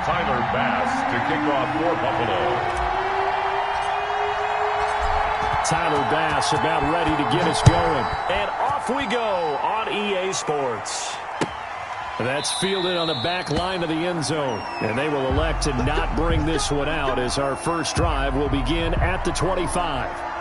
Tyler Bass to kick off for Buffalo. Tyler Bass about ready to get us going. And off we go on EA Sports. That's fielded on the back line of the end zone. And they will elect to not bring this one out as our first drive will begin at the 25.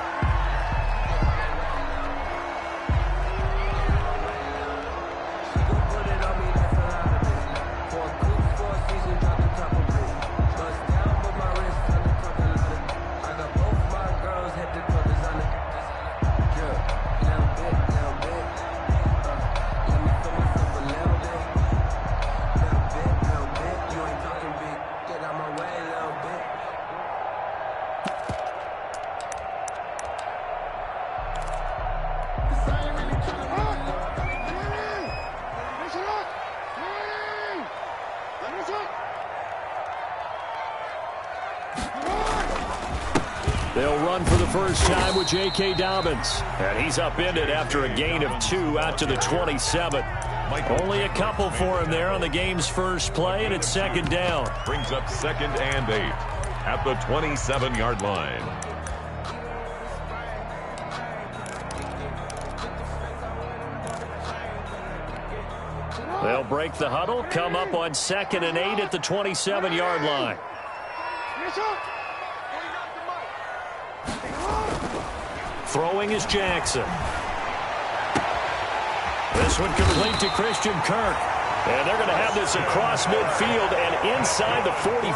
They'll run for the first time with J.K. Dobbins. And he's upended after a gain of 2 out to the 27. Only a couple for him there on the game's first play, and it's second down. Brings up 2nd and 8 at the 27-yard line. They'll break the huddle, come up on 2nd and 8 at the 27-yard line. Throwing is Jackson. This one complete to Christian Kirk. And they're going to have this across midfield and inside the 45.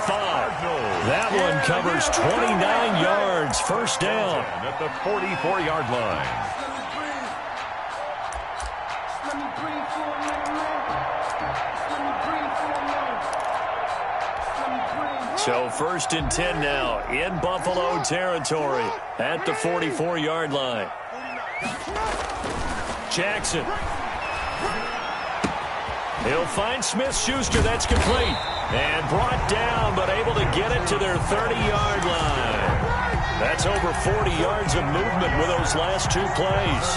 That one covers 29 yards. First down. At the 44-yard line. So 1st and 10 now in Buffalo territory at the 44-yard line. Jackson. He'll find Smith-Schuster. That's complete. And brought down, but able to get it to their 30-yard line. That's over 40 yards of movement with those last 2 plays.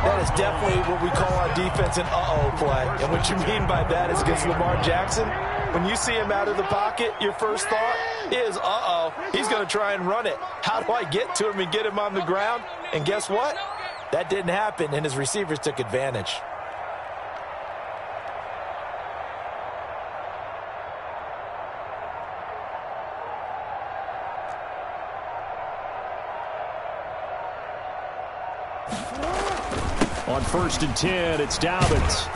That is definitely what we call on defense an uh-oh play. And what you mean by that is against Lamar Jackson, when you see him out of the pocket, your first thought is, uh-oh, he's going to try and run it. How do I get to him and get him on the ground? And guess what? That didn't happen, and his receivers took advantage. On 1st and 10, it's Dobbins.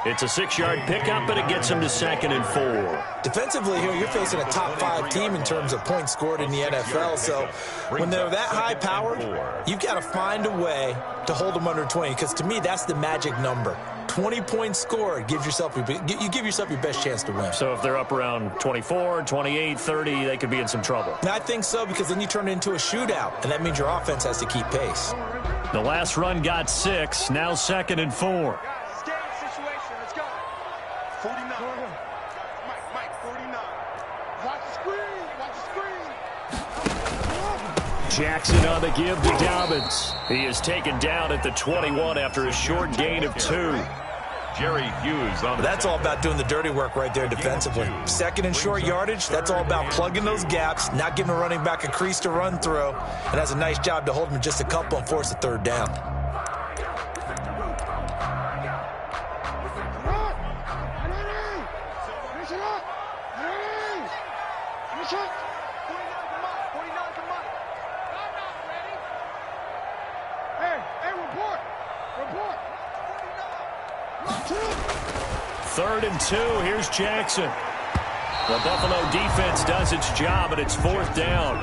It's a 6-yard pickup, and it gets him to 2nd and 4. Defensively here, you're facing a top 5 team in terms of points scored in the NFL. So when they're that high powered, you've got to find a way to hold them under 20. Because to me, that's the magic number. 20 points scored gives yourself you give yourself your best chance to win. So if they're up around 24, 28, 30, they could be in some trouble. And I think so, because then you turn it into a shootout, and that means your offense has to keep pace. The last run got 6. Now 2nd and 4. Jackson on the give to Dobbins. He is taken down at the 21 after a short gain of 2. Jerry Hughes on the That's all about doing the dirty work right there defensively. 2nd and short yardage, that's all about plugging those gaps, not giving a running back a crease to run through, and has a nice job to hold him just a couple and force a 3rd down. Third and 2. Here's Jackson. The Buffalo defense does its job, and it's 4th down.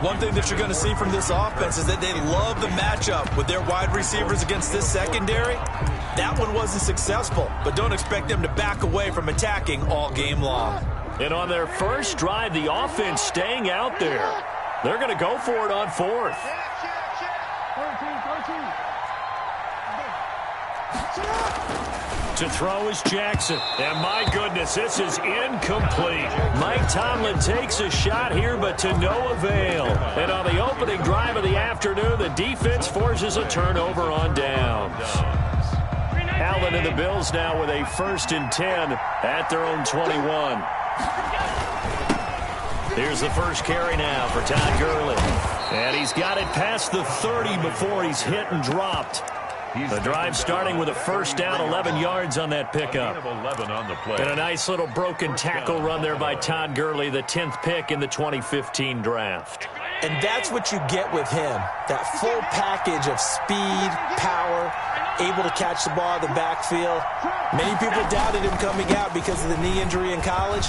One thing that you're going to see from this offense is that they love the matchup with their wide receivers against this secondary. That one wasn't successful, but don't expect them to back away from attacking all game long. And on their first drive, the offense staying out there. They're going to go for it on 4th. To throw is Jackson. And my goodness, this is incomplete. Mike Tomlin takes a shot here, but to no avail. And on the opening drive of the afternoon, the defense forces a turnover on downs. Allen and the Bills now with a 1st and 10 at their own 21. Here's the first carry now for Todd Gurley. And he's got it past the 30 before he's hit and dropped. The drive starting with a 1st down, 11 yards on that pickup. 11 on the play. And a nice little broken tackle run there by Todd Gurley, the 10th pick in the 2015 draft. And that's what you get with him, that full package of speed, power, able to catch the ball in the backfield. Many people doubted him coming out because of the knee injury in college.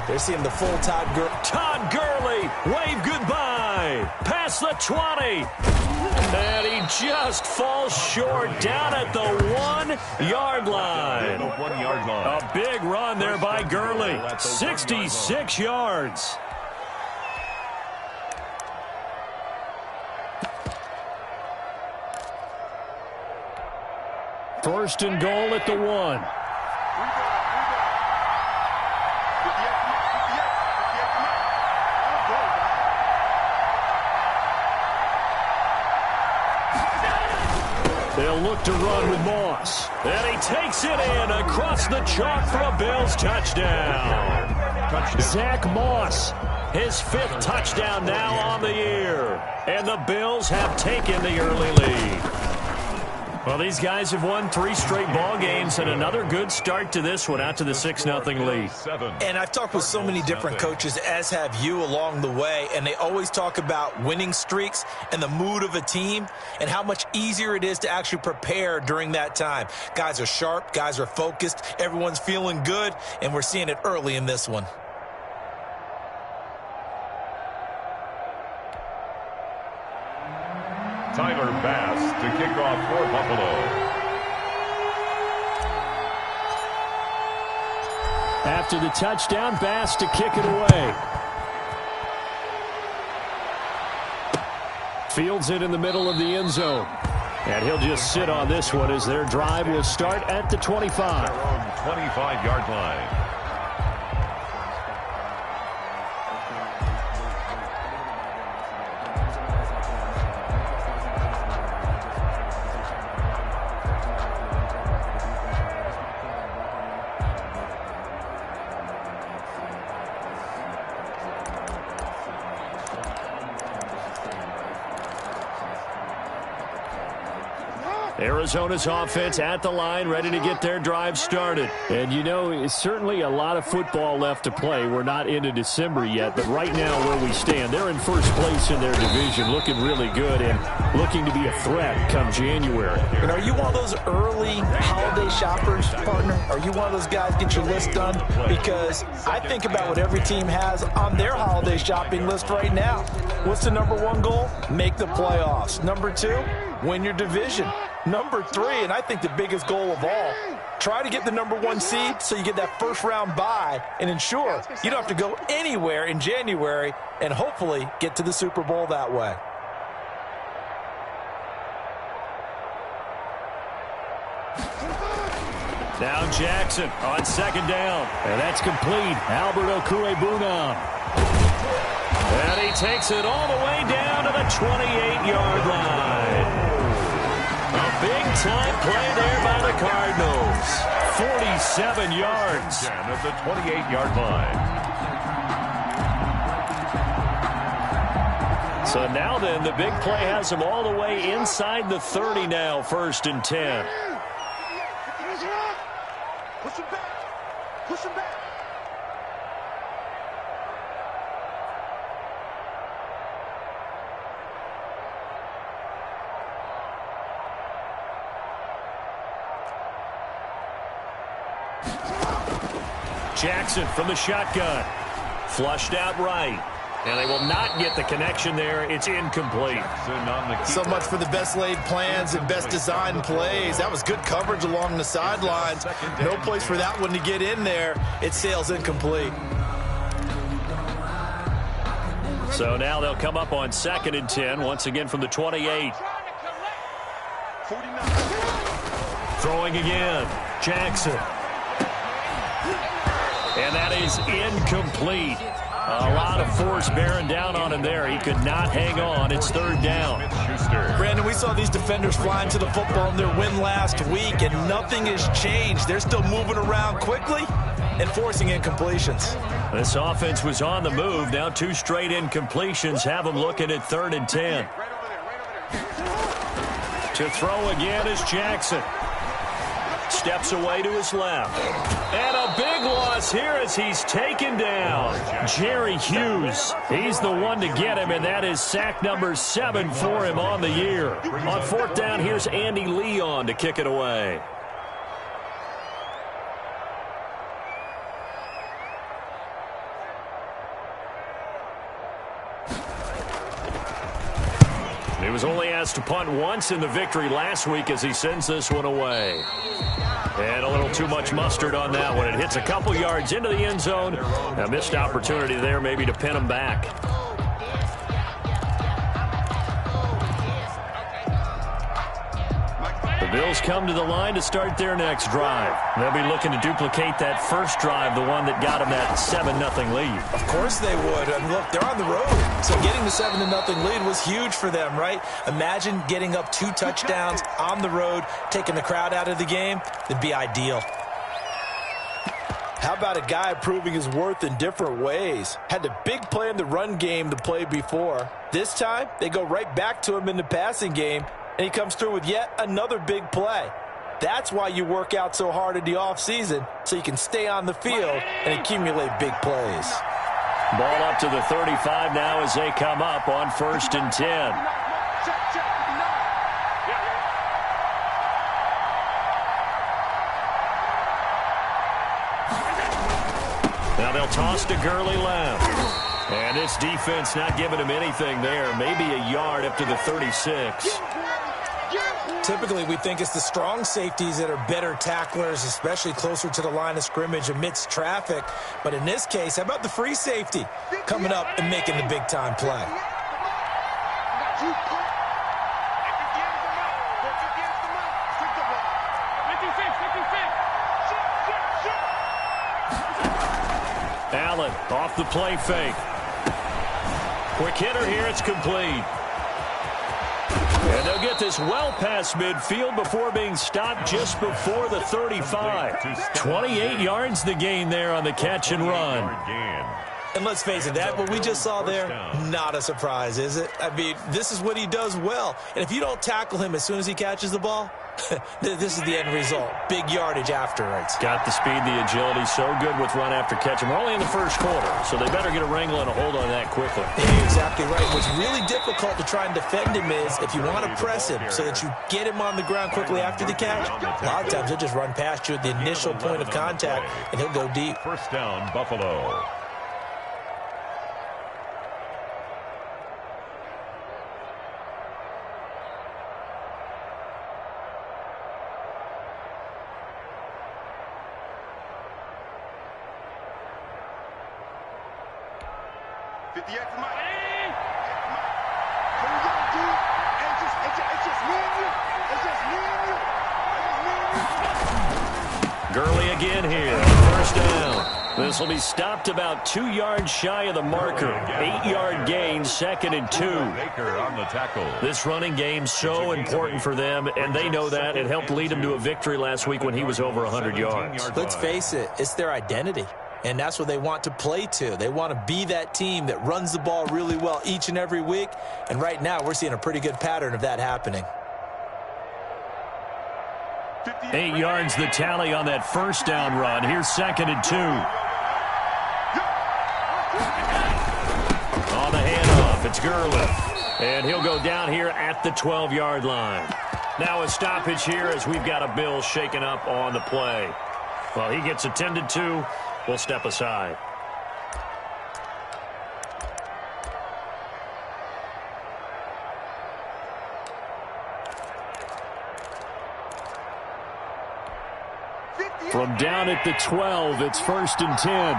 They're seeing the full Todd Gurley. Todd Gurley, wave goodbye, past the 20. And he just falls short down at the 1-yard line. The 1-yard line. A big run there by Gurley, 66 yards. First and goal at the 1. They'll look to run with Moss. And he takes it in across the chalk for a Bills touchdown. Zach Moss, his 5th touchdown now on the year. And the Bills have taken the early lead. Well, these guys have won 3 straight ball games and another good start to this one out to the 6-0 lead. And I've talked with so many different coaches, as have you, along the way, and they always talk about winning streaks and the mood of a team and how much easier it is to actually prepare during that time. Guys are sharp, guys are focused, everyone's feeling good, and we're seeing it early in this one. Tyler Bass to kick off for Buffalo. After the touchdown, Bass to kick it away. Fields it in the middle of the end zone. And he'll just sit on this one as their drive will start at the 25. 25-yard line. Arizona's offense at the line, ready to get their drive started. And, you know, it's certainly a lot of football left to play. We're not into December yet, but right now where we stand, they're in first place in their division, looking really good and looking to be a threat come January. And are you one of those early holiday shoppers, partner? Are you one of those guys get your list done? Because I think about what every team has on their holiday shopping list right now. What's the number 1 goal? Make the playoffs. Number 2, win your division. Number 3, and I think the biggest goal of all, try to get the number 1 seed so you get that first-round bye and ensure you don't have to go anywhere in January and hopefully get to the Super Bowl that way. Now Jackson on 2nd down. And that's complete. Albert Okwuegbunam. And he takes it all the way down to the 28-yard line. A big-time play there by the Cardinals. 47 yards. At the 28-yard line. So now then, the big play has him all the way inside the 30 now, 1st and 10. Push him back. Push him back. Jackson from the shotgun. Flushed out right. And they will not get the connection there. It's incomplete. So much for the best laid plans and best designed plays. That was good coverage along the sidelines. No place for that one to get in there. It sails incomplete. So now they'll come up on 2nd and 10, once again from the 28. Throwing again. Jackson. And that is incomplete. A lot of force bearing down on him there. He could not hang on. It's 3rd down. Chester. Brandon, we saw these defenders flying to the football in their win last week, and nothing has changed. They're still moving around quickly and forcing incompletions. This offense was on the move. Now 2 straight incompletions have them looking at 3rd and 10. To throw again is Jackson. Steps away to his left. And a big loss here as he's taken down. Jerry Hughes, he's the one to get him, and that is sack number 7 for him on the year. On 4th down, here's Andy Leon to kick it away. He was only asked to punt once in the victory last week as he sends this one away. And a little too much mustard on that one. It hits a couple yards into the end zone. A missed opportunity there maybe to pin him back. The Bills come to the line to start their next drive. They'll be looking to duplicate that first drive, the one that got them that 7-0 lead. Of course they would. And look, they're on the road. So getting the 7-0 lead was huge for them, right? Imagine getting up 2 touchdowns on the road, taking the crowd out of the game. It'd be ideal. How about a guy proving his worth in different ways? Had a big play in the run game to play before. This time, they go right back to him in the passing game, and he comes through with yet another big play. That's why you work out so hard in the offseason, so you can stay on the field and accumulate big plays. Ball up to the 35 now as they come up on 1st and 10. Now they'll toss to Gurley left. And this defense not giving him anything there. Maybe a yard up to the 36. Typically, we think it's the strong safeties that are better tacklers, especially closer to the line of scrimmage amidst traffic. But in this case, how about the free safety coming up and making the big-time play? Allen off the play fake. Quick hitter here, it's complete. And they'll get this well past midfield before being stopped just before the 35. 28 yards the gain there on the catch and run. And let's face it, that what we just saw there, not a surprise, is it? I mean, this is what he does well. And if you don't tackle him as soon as he catches the ball, this is the end result. Big yardage afterwards. Got the speed, the agility, so good with run after catch. We're only in the first quarter, so they better get a wrangle and a hold on that quickly. You're exactly right. What's really difficult to try and defend him is if you want to press him so that you get him on the ground quickly after the catch, a lot of times he'll just run past you at the initial point of contact, and he'll go deep. 1st down, Buffalo. Gurley again here. 1st down. This will be stopped about 2 yards shy of the marker. 8-yard gain, 2nd and 2. Baker on the tackle. This running game so important for them, and they know that. It helped lead them to a victory last week when he was over 100 yards. Let's face it, it's their identity. And that's what they want to play to. They want to be that team that runs the ball really well each and every week. And right now, we're seeing a pretty good pattern of that happening. 8 yards the tally on that 1st down run. Here's 2nd and 2. On the handoff, it's Gurley. And he'll go down here at the 12-yard line. Now a stoppage here as we've got a Bill shaken up on the play. Well, he gets attended to. We'll step aside. From down at the 12, it's 1st and 10.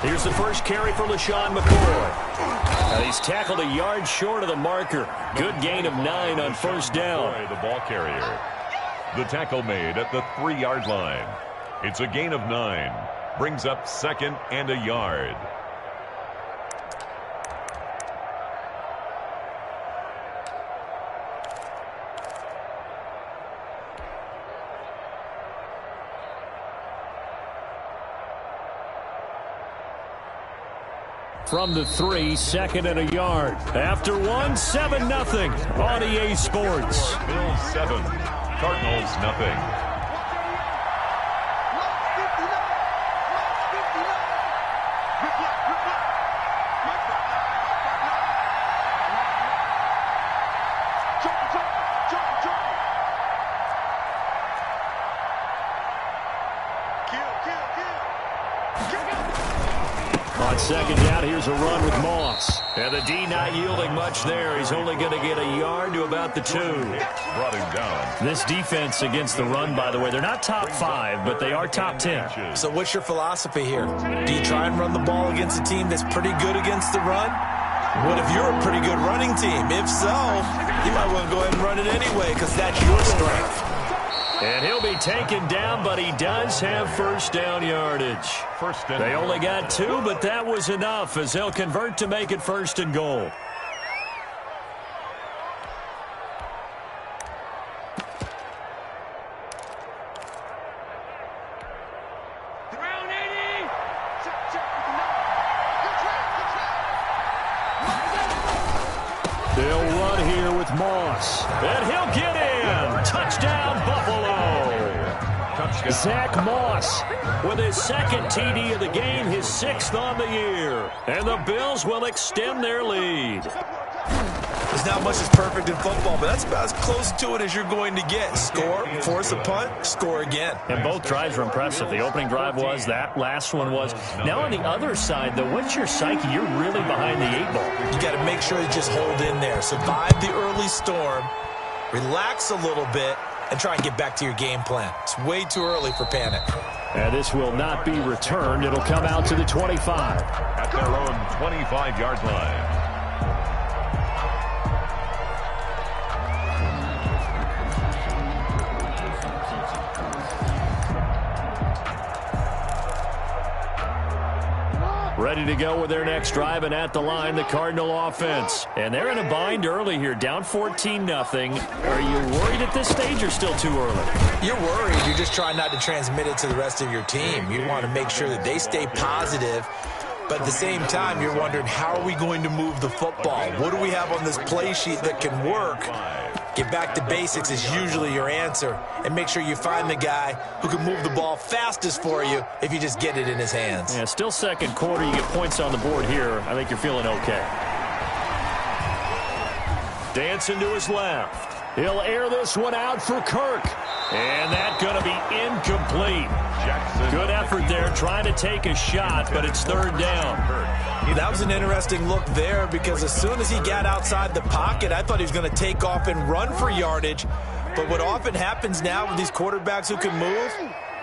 Here's the first carry for LaShawn McCoy. He's tackled a yard short of the marker. Good gain of 9 on 1st down. The ball carrier. The tackle made at the 3-yard line. It's a gain of 9. Brings up 2nd and a yard. From the 3, 2nd and a yard. After 1, 7-0 on EA Sports. Bills 7, Cardinals nothing. On 2nd down, here's a run with Moss. And the D not yielding much there. He's only going to get a yard to about the 2. Brought him down. This defense against the run, by the way, they're not top 5, but they are top 10. So what's your philosophy here? Do you try and run the ball against a team that's pretty good against the run? What if you're a pretty good running team? If so, you might want to go ahead and run it anyway because that's your strength. And he'll be taken down, but he does have first down yardage. They only got 2, but that was enough as they'll convert to make it 1st and goal. They'll run here with Moss. And he'll get in. Touchdown, Buffalo. Zach Moss with his 2nd TD of the game, his 6th on the year. And the Bills will extend their lead. There's not much that's perfect in football, but that's about as close to it as you're going to get. Score, force a punt, score again. And both drives were impressive. The opening drive was, that last one was. Now on the other side, though, what's your psyche? You're really behind the 8 ball. You got to make sure you just hold in there. Survive the early storm, relax a little bit, and try and get back to your game plan. It's way too early for panic. And this will not be returned. It'll come out to the 25. At their own 25-yard line. Ready to go with their next drive, and at the line, the Cardinal offense. And they're in a bind early here, down 14-0. Are you worried at this stage or still too early? You're worried. You're just trying not to transmit it to the rest of your team. You want to make sure that they stay positive. But at the same time, you're wondering, how are we going to move the football? What do we have on this play sheet that can work? Get back to basics is usually your answer. And make sure you find the guy who can move the ball fastest for you if you just get it in his hands. Yeah, still 2nd quarter. You get points on the board here. I think you're feeling okay. Dancing to his left. He'll air this one out for Kirk. And that's going to be incomplete. Good effort there trying to take a shot, but it's 3rd down. That was an interesting look there because as soon as he got outside the pocket, I thought he was going to take off and run for yardage. But what often happens now with these quarterbacks who can move,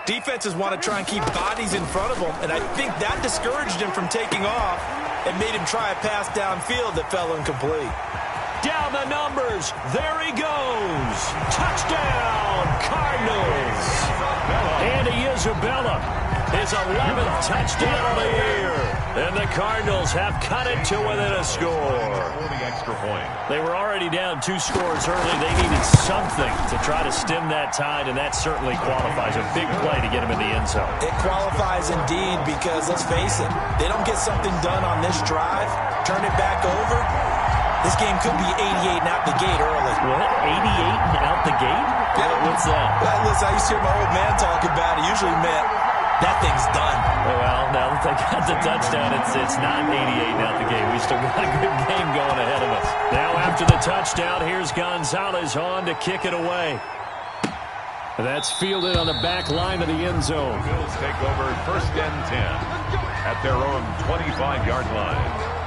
defenses want to try and keep bodies in front of them, and I think that discouraged him from taking off and made him try a pass downfield that fell incomplete. Down the numbers. There he goes. Touchdown, Cardinals. Andy Isabella, his 11th touchdown of the year. And the Cardinals have cut it to within a score. They were already down 2 scores early. They needed something to try to stem that tide, and that certainly qualifies. A big play to get him in the end zone. It qualifies indeed because, let's face it, they don't get something done on this drive, turn it back over, this game could be 88 and out the gate early. What? 88 and out the gate? Yeah. What's that? Well, listen, I used to hear my old man talk about it. Usually meant that thing's done. Well, now that they got the touchdown, it's not 88 and out the gate. We still got a good game going ahead of us. Now after the touchdown, here's Gonzalez on to kick it away. That's fielded on the back line of the end zone. Bills take over 1st and 10 at their own 25-yard line.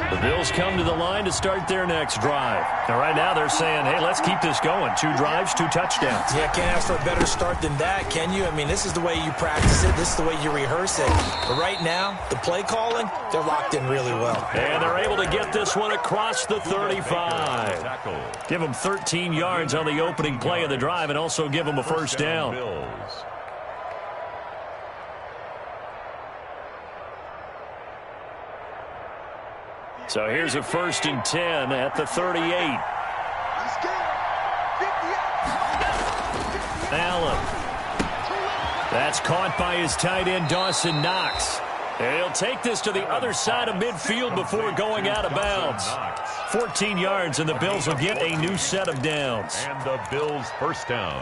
The Bills come to the line to start their next drive. And right now they're saying, hey, let's keep this going. 2 drives, 2 touchdowns. Yeah, can't ask for a better start than that, can you? I mean, this is the way you practice it. This is the way you rehearse it. But right now, the play calling, they're locked in really well. And they're able to get this one across the 35. Give them 13 yards on the opening play of the drive and also give them a first down. So here's a 1st and 10 at the 38. Allen. That's caught by his tight end, Dawson Knox. And he'll take this to the other side of midfield before going out of bounds. 14 yards, and the Bills will get a new set of downs. And the Bills' first down.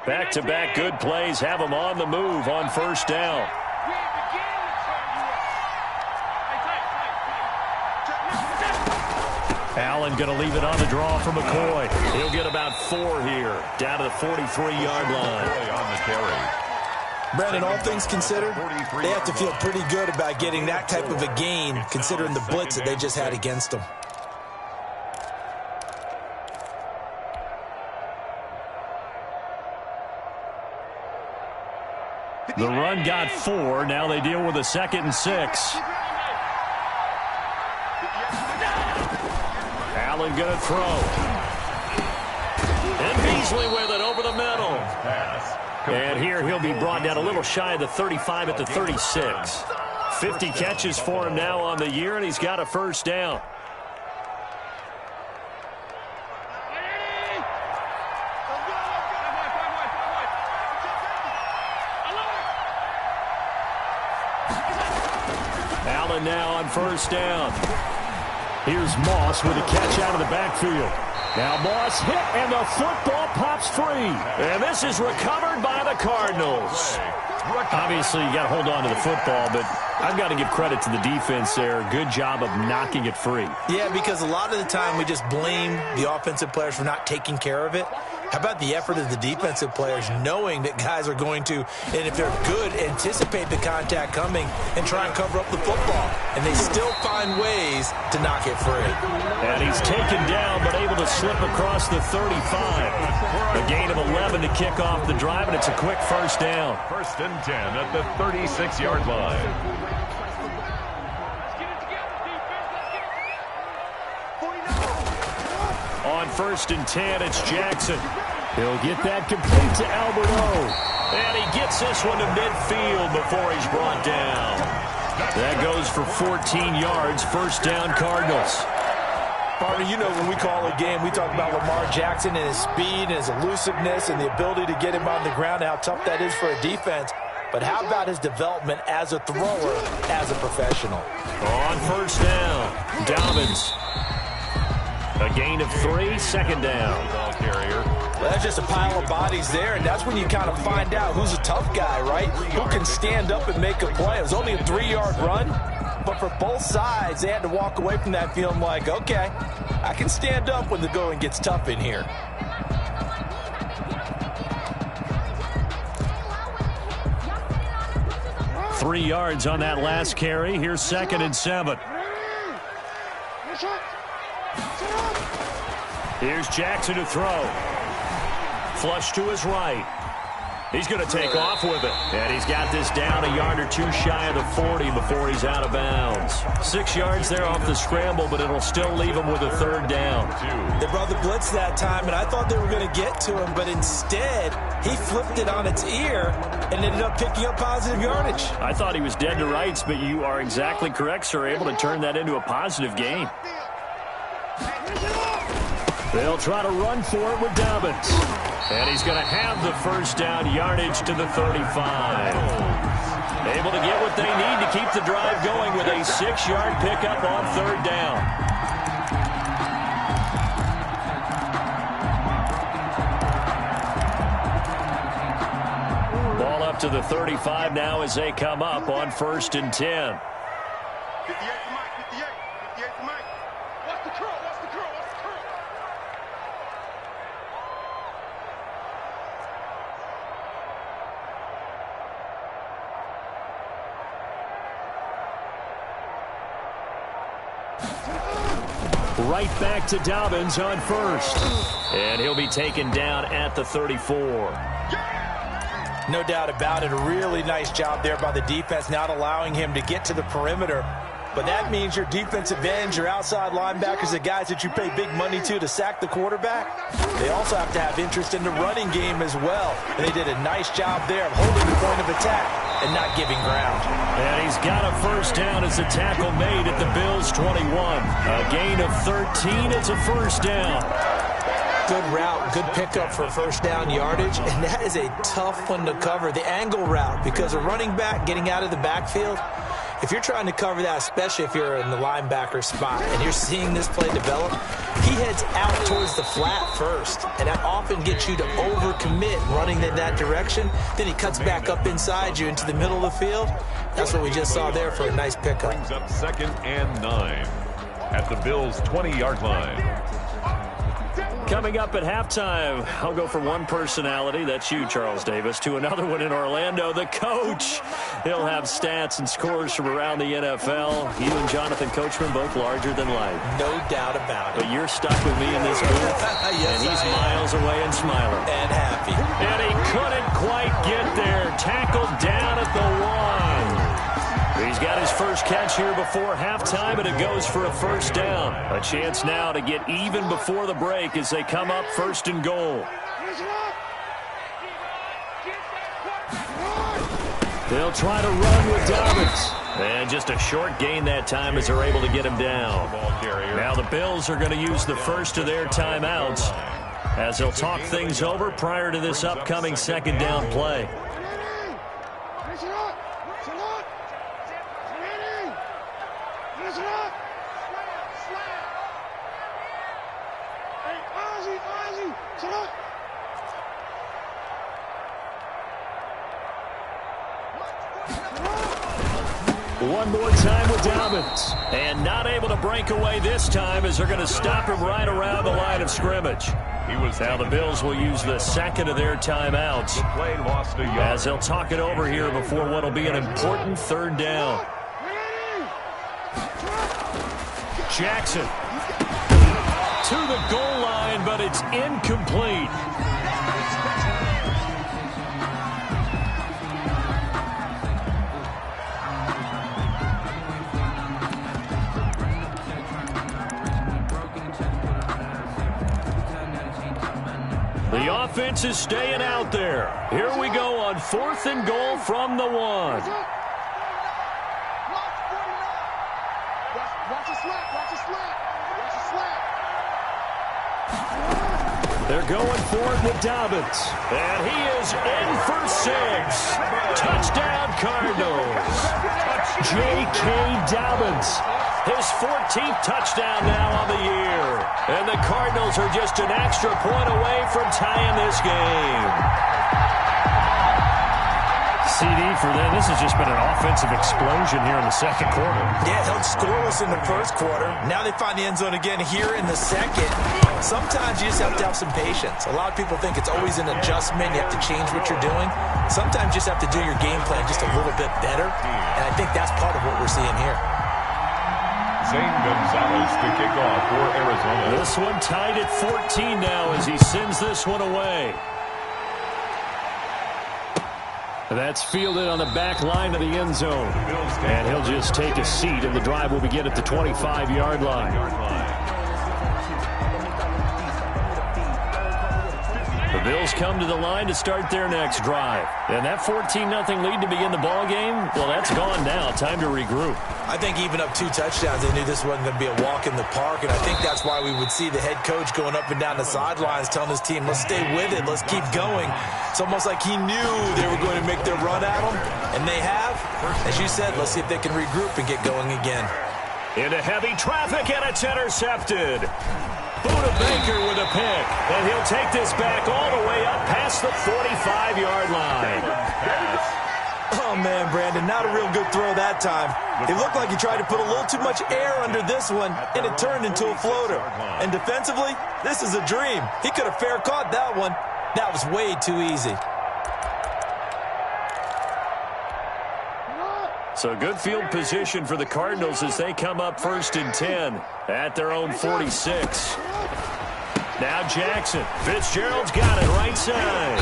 Back-to-back good plays have them on the move on first down. Allen going to leave it on the draw for McCoy. He'll get about 4 here, down to the 43-yard line. On the carry. Brandon, all things considered, they have to feel pretty good about getting that type of a gain, considering the blitz that they just had against them. The run got 4. Now they deal with a 2nd and 6. Allen going to throw. And Beasley with it over the middle. And here he'll be brought down a little shy of the 35 at the 36. 50 catches for him now on the year, and he's got a first down. Allen now on first down. Here's Moss with a catch out of the backfield. Now Moss hit, and the football pops free. And this is recovered by the Cardinals. Obviously, you got to hold on to the football, but I've got to give credit to the defense there. Good job of knocking it free. Yeah, because a lot of the time we just blame the offensive players for not taking care of it. How about the effort of the defensive players knowing that guys are going to, and if they're good, anticipate the contact coming and try and cover up the football. And they still find ways to knock it free. And he's taken down but able to slip across the 35. A gain of 11 to kick off the drive, and it's a quick first down. 1st and 10 at the 36-yard line. On 1st and 10, it's Jackson. He'll get that complete to Alberto. And he gets this one to midfield before he's brought down. That goes for 14 yards. First down, Cardinals. Partner, you know when we call a game, we talk about Lamar Jackson and his speed and his elusiveness and the ability to get him on the ground and how tough that is for a defense. But how about his development as a thrower, as a professional? On first down, Dobbins. A gain of 3, second down. Ball carrier. Well, that's just a pile of bodies there, and that's when you kind of find out who's a tough guy, right? Who can stand up and make a play. It was only a 3-yard run, but for both sides, they had to walk away from that feeling like, okay, I can stand up when the going gets tough in here. Three yards on that last carry. Here's 2nd and 7. Here's Jackson to throw. Flush to his right. He's going to take off with it. And he's got this down a yard or two shy of the 40 before he's out of bounds. 6 yards there off the scramble, but it'll still leave him with a third down. They brought the blitz that time, and I thought they were going to get to him, but instead he flipped it on its ear and ended up picking up positive yardage. I thought he was dead to rights, but you are exactly correct, sir. Able to turn that into a positive gain. They'll try to run for it with Dobbins. And he's going to have the first down yardage to the 35. Able to get what they need to keep the drive going with a 6-yard pickup on third down. Ball up to the 35 now as they come up on 1st and 10. 58 to Mike, 58 to Mike. Watch the curl, watch the curl, watch the curl. Right back to Dobbins on 1st. And he'll be taken down at the 34. No doubt about it. A really nice job there by the defense, not allowing him to get to the perimeter. But that means your defensive ends, your outside linebackers, the guys that you pay big money to sack the quarterback, they also have to have interest in the running game as well. And they did a nice job there of holding the point of attack and not giving ground. And he's got a first down as a tackle made at the Bills' 21. A gain of 13. It's a first down. Good route, good pickup for first down yardage, and that is a tough one to cover, the angle route, because a running back getting out of the backfield, if you're trying to cover that, especially if you're in the linebacker spot and you're seeing this play develop, he heads out towards the flat first, and that often gets you to overcommit running in that direction. Then he cuts back up inside you into the middle of the field. That's what we just saw there for a nice pickup. Brings up 2nd and 9 at the Bills' 20-yard line. Coming up at halftime, I'll go from one personality, that's you, Charles Davis, to another one in Orlando, the coach. He'll have stats and scores from around the NFL. You and Jonathan Coachman, both larger than life. No doubt about it. But you're stuck with me in this booth, Yes, and he's miles away and smiling. And happy. And he couldn't quite get there. Tackled down at the 1. He's got his first catch here before halftime, and it goes for a first down. A chance now to get even before the break as they come up 1st and goal. They'll try to run with Dobbins. And just a short gain that time as they're able to get him down. Now the Bills are going to use the first of their timeouts as they'll talk things over prior to this upcoming 2nd down play. One more time with Dobbins. And not able to break away this time as they're going to stop him right around the line of scrimmage. Now the Bills will use the second of their timeouts as they'll talk it over here before what will be an important 3rd down. Jackson to the goal line, but it's incomplete. The offense is staying out there. Here we go on 4th and goal from the 1. Watch the slap, watch the slap, watch the slap. They're going for it with Dobbins. And he is in for 6. Touchdown, Cardinals. J.K. Dobbins. His 14th touchdown now on the year. And the Cardinals are just an extra point away from tying this game. CD for them. This has just been an offensive explosion here in the 2nd quarter. Yeah, held scoreless in the 1st quarter. Now they find the end zone again here in the 2nd. Sometimes you just have to have some patience. A lot of people think it's always an adjustment. You have to change what you're doing. Sometimes you just have to do your game plan just a little bit better. And I think that's part of what we're seeing here. Zane Gonzalez to kick off for Arizona. This one tied at 14 now as he sends this one away. That's fielded on the back line of the end zone. And he'll just take a seat, and the drive will begin at the 25-yard line. The Bills come to the line to start their next drive. And that 14-0 lead to begin the ball game, well, that's gone now. Time to regroup. I think even up 2 touchdowns, they knew this wasn't going to be a walk in the park, and I think that's why we would see the head coach going up and down the sidelines telling his team, let's stay with it, let's keep going. It's almost like he knew they were going to make their run at him, and they have. As you said, let's see if they can regroup and get going again. Into heavy traffic, and it's intercepted. Buda Baker with a pick, and he'll take this back all the way up past the 45-yard line. Oh, man, Brandon, not a real good throw that time. It looked like he tried to put a little too much air under this one, and it turned into a floater. And defensively, this is a dream. He could have fair caught that one. That was way too easy. So good field position for the Cardinals as they come up 1st and 10 at their own 46. Now Jackson. Fitzgerald's got it right side.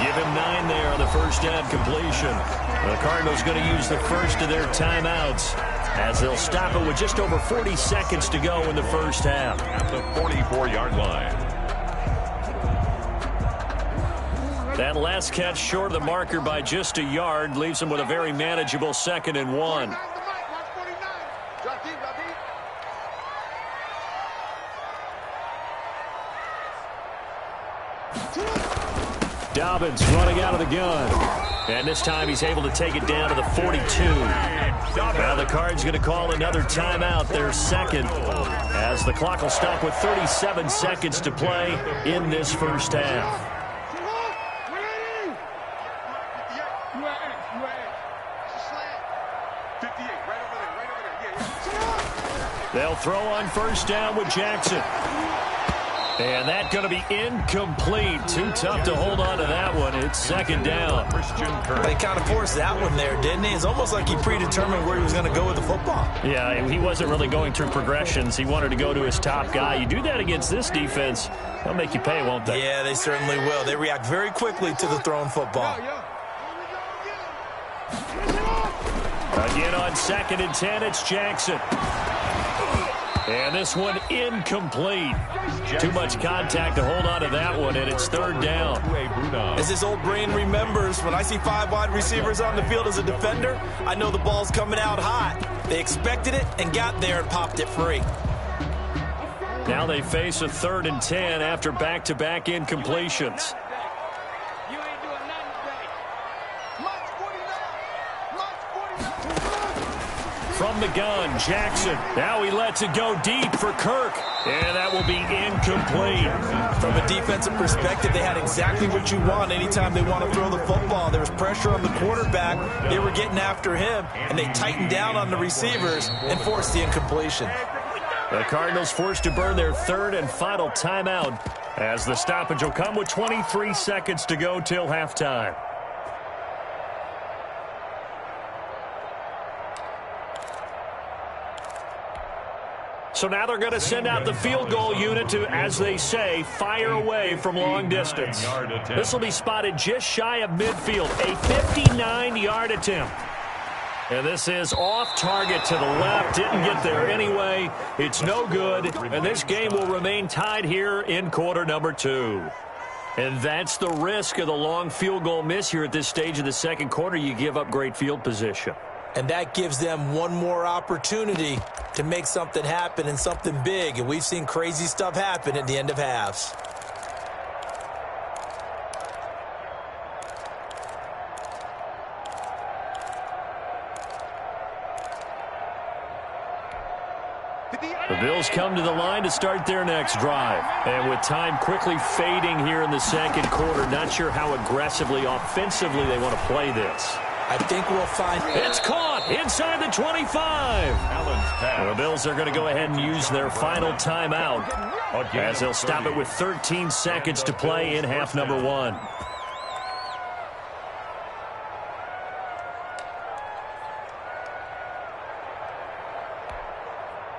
Give him 9 there on the first down completion. The Cardinals going to use the first of their timeouts as they'll stop it with just over 40 seconds to go in the first half. At the 44-yard line. That last catch short of the marker by just a yard leaves him with a very manageable 2nd and 1. Dobbins running out of the gun. And this time he's able to take it down to the 42. Now the Cards going to call another timeout, their second, as the clock will stop with 37 seconds to play in this first half. They'll throw on first down with Jackson. And that's going to be incomplete. Too tough to hold on to that one. It's 2nd down. They kind of forced that one there, didn't he? It's almost like he predetermined where he was going to go with the football. Yeah, he wasn't really going through progressions. He wanted to go to his top guy. You do that against this defense, they'll make you pay, won't they? Yeah, they certainly will. They react very quickly to the thrown football. Again on 2nd and 10, it's Jackson. And this one incomplete. Too much contact to hold on to that one, and it's 3rd down. As his old brain remembers, when I see 5 wide receivers on the field as a defender, I know the ball's coming out hot. They expected it and got there and popped it free. Now they face a 3rd and 10 after back-to-back incompletions. From the gun, Jackson. Now he lets it go deep for Kirk. And that will be incomplete. From a defensive perspective, they had exactly what you want anytime they want to throw the football. There was pressure on the quarterback. They were getting after him, and they tightened down on the receivers and forced the incompletion. The Cardinals forced to burn their 3rd and final timeout as the stoppage will come with 23 seconds to go till halftime. So now they're going to send out the field goal unit to, as they say, fire away from long distance. This will be spotted just shy of midfield, a 59-yard attempt. And this is off target to the left. Didn't get there anyway. It's no good. And this game will remain tied here in quarter number 2. And that's the risk of the long field goal miss here at this stage of the second quarter. You give up great field position. And that gives them one more opportunity to make something happen and something big. And we've seen crazy stuff happen at the end of halves. The Bills come to the line to start their next drive. And with time quickly fading here in the second quarter, not sure how aggressively, offensively they want to play this. I think we'll find... It's caught inside the 25. The Bills are going to go ahead and use their final timeout as they'll stop it with 13 seconds to play in half number 1.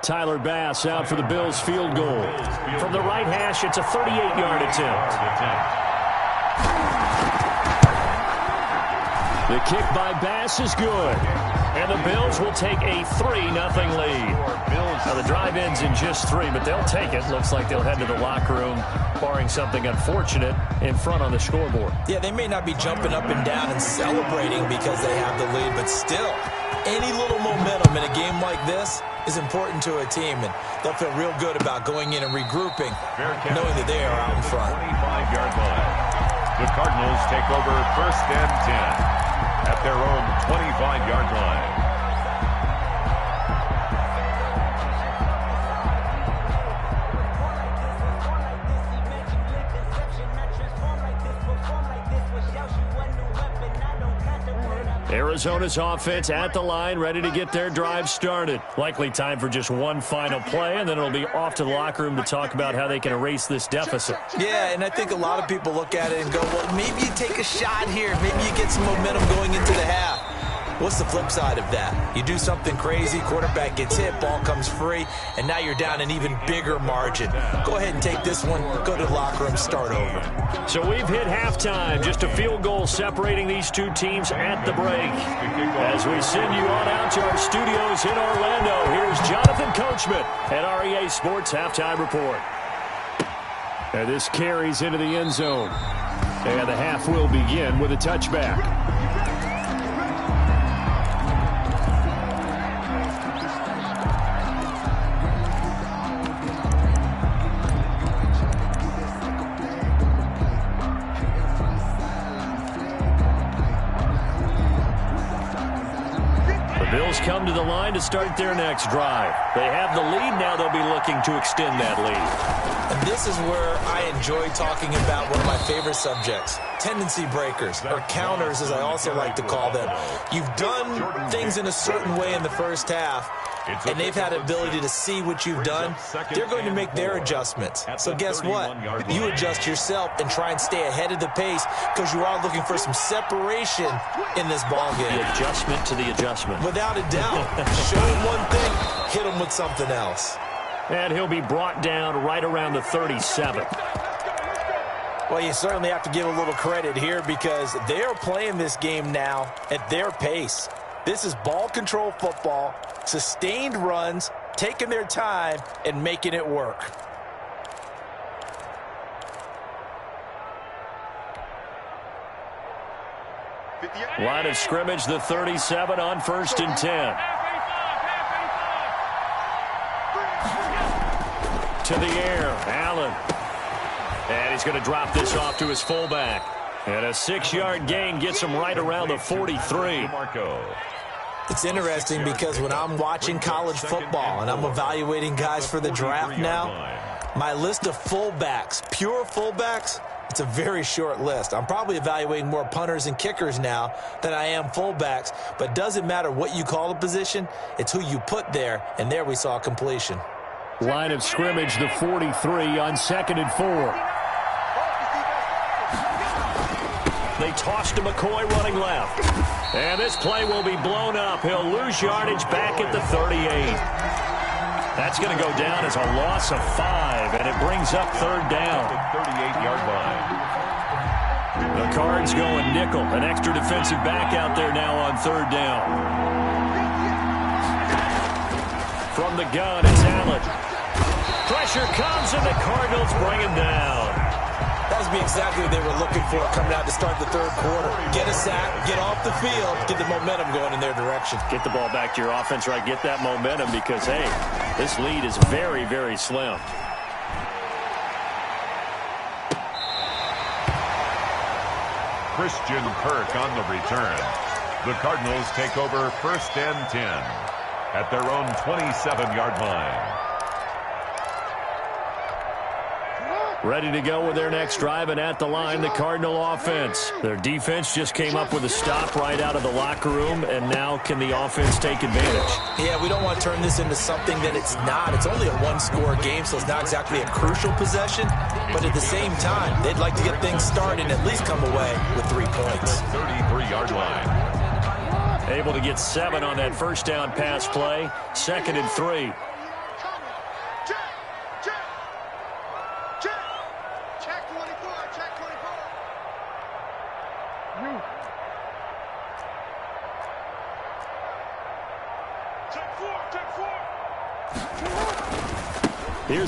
Tyler Bass out for the Bills field goal. From the right hash, it's a 38-yard attempt. The kick by Bass is good. And the Bills will take a 3-0 lead. Now, the drive ends in just 3, but they'll take it. Looks like they'll head to the locker room, barring something unfortunate, in front on the scoreboard. Yeah, they may not be jumping up and down and celebrating because they have the lead, but still, any little momentum in a game like this is important to a team, and they'll feel real good about going in and regrouping, knowing that they are out in front. 25-yard line. The Cardinals take over 1st and 10 at their own 25-yard line. Arizona's offense at the line, ready to get their drive started. Likely time for just one final play, and then it'll be off to the locker room to talk about how they can erase this deficit. Yeah, and I think a lot of people look at it and go, well, maybe you take a shot here. Maybe you get some momentum going into the half. What's the flip side of that? You do something crazy, quarterback gets hit, ball comes free, and now you're down an even bigger margin. Go ahead and take this one, go to the locker room, start over. So we've hit halftime, just a field goal separating these two teams at the break. As we send you on out to our studios in Orlando, here's Jonathan Coachman at our EA Sports Halftime Report. And this carries into the end zone. And the half will begin with a touchback. Bills come to the line to start their next drive. They have the lead. Now they'll be looking to extend that lead. And this is where I enjoy talking about one of my favorite subjects, tendency breakers, or counters as I also like to call them. You've done things in a certain way in the first half, and they've had the ability to see what you've done. They're going to make their adjustments. So guess what? You adjust yourself and try and stay ahead of the pace because you are looking for some separation in this ball game. The adjustment to the adjustment. Without a doubt. Show him one thing, hit him with something else. And he'll be brought down right around the 37. Well, you certainly have to give a little credit here because they are playing this game now at their pace. This is ball control football, sustained runs, taking their time, and making it work. Line of scrimmage, the 37 on 1st and 10. To the air, Allen. And he's going to drop this off to his fullback. And a 6-yard gain gets him right around the 43. It's interesting because when I'm watching college football and I'm evaluating guys for the draft now, my list of fullbacks, pure fullbacks, it's a very short list. I'm probably evaluating more punters and kickers now than I am fullbacks, but it doesn't matter what you call the position, it's who you put there, and there we saw completion. Line of scrimmage, the 43 on 2nd and 4. They toss to McCoy running left. And this play will be blown up. He'll lose yardage back at the 38. That's going to go down as a loss of 5, and it brings up 3rd down. 38-yard line. The Cards going nickel. An extra defensive back out there now on 3rd down. From the gun, it's Allen. Pressure comes, and the Cardinals bring him down. That would be exactly what they were looking for coming out to start the 3rd quarter. Get a sack, get off the field, get the momentum going in their direction. Get the ball back to your offense, right? Get that momentum because, hey, this lead is very, very slim. Christian Kirk on the return. The Cardinals take over 1st and 10 at their own 27-yard line. Ready to go with their next drive, and at the line, the Cardinal offense. Their defense just came up with a stop right out of the locker room, and now can the offense take advantage? Yeah, we don't want to turn this into something that it's not. It's only a one-score game, so it's not exactly a crucial possession, but at the same time, they'd like to get things started and at least come away with 3 points. 33-yard line. Able to get 7 on that first down pass play. 2nd and 3.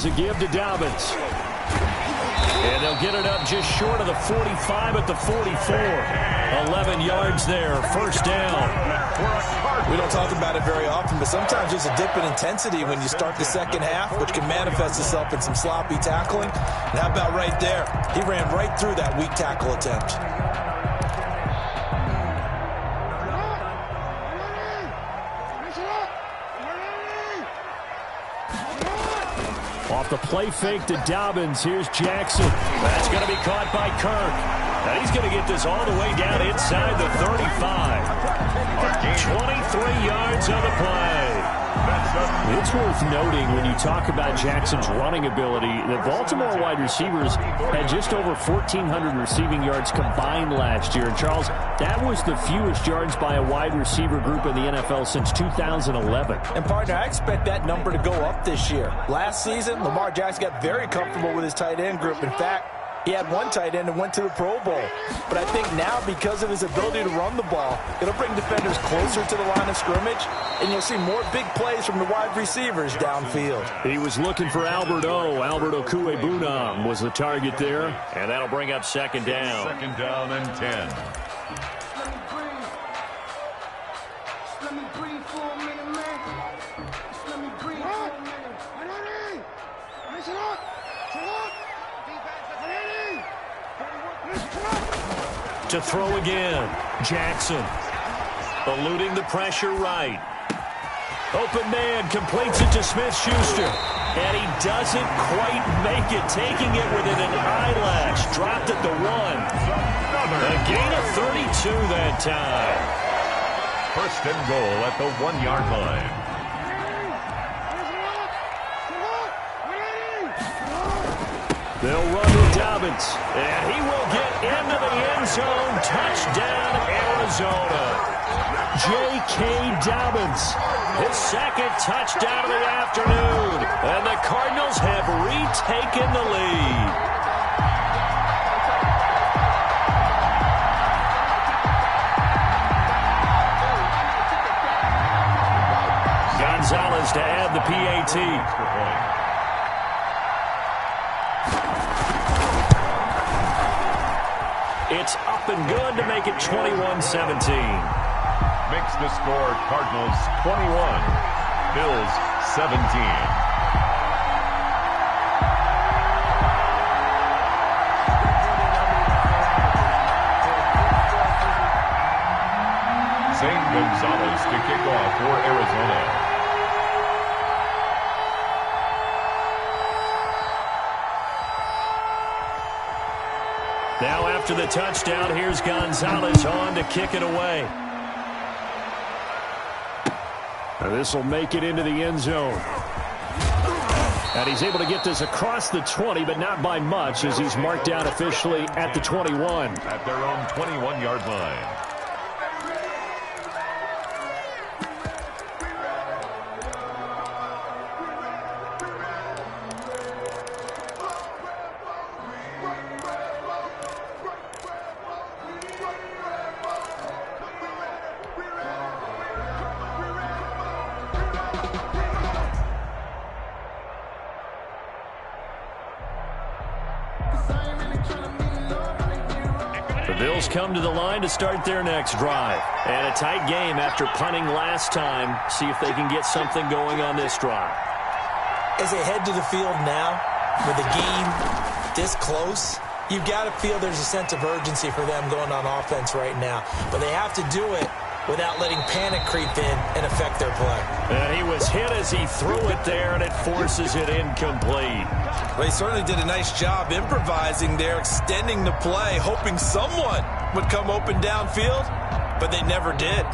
as a give to Dobbins. And they'll get it up just short of the 45 at the 44. 11 yards there, first down. We don't talk about it very often, but sometimes there's a dip in intensity when you start the second half, which can manifest itself in some sloppy tackling. And how about right there? He ran right through that weak tackle attempt. Off the play fake to Dobbins, here's Jackson. That's going to be caught by Kirk. And he's going to get this all the way down inside the 35. 23 yards on the play. It's worth noting when you talk about Jackson's running ability, the Baltimore wide receivers had just over 1,400 receiving yards combined last year. And, Charles, that was the fewest yards by a wide receiver group in the NFL since 2011. And, partner, I expect that number to go up this year. Last season, Lamar Jackson got very comfortable with his tight end group. In fact, he had one tight end and went to the Pro Bowl. But I think now, because of his ability to run the ball, it'll bring defenders closer to the line of scrimmage, and you'll see more big plays from the wide receivers downfield. He was looking for Albert Okuebunam was the target there, and that'll bring up second down. Second down and 10. Let me breathe for a minute, man. Let me breathe for a minute. To throw again, Jackson. Eluding the pressure right. Open man completes it to Smith-Schuster. And he doesn't quite make it, taking it within an eyelash. Dropped at the 1. A gain of 32 that time. First and goal at the 1-yard line. They'll run with Dobbins, and he will get into the end zone. Touchdown, Arizona. J.K. Dobbins, his second touchdown of the afternoon. And the Cardinals have retaken the lead. Gonzalez to add the PAT. It's up and good to make it 21-17. Makes the score Cardinals 21, Bills 17. Zane Gonzalez to kick off for Arizona. Now after the touchdown, here's Gonzalez on to kick it away. This will make it into the end zone. And he's able to get this across the 20, but not by much, as he's marked down officially at the 21. At their own 21-yard line. The Bills come to the line to start their next drive. And a tight game after punting last time. See if they can get something going on this drive. As they head to the field now, with the game this close, you've got to feel there's a sense of urgency for them going on offense right now. But they have to do it without letting panic creep in and affect their play. And he was hit as he threw it there, and it forces it incomplete. Well, he certainly did a nice job improvising there, extending the play, hoping someone would come open downfield, but they never did.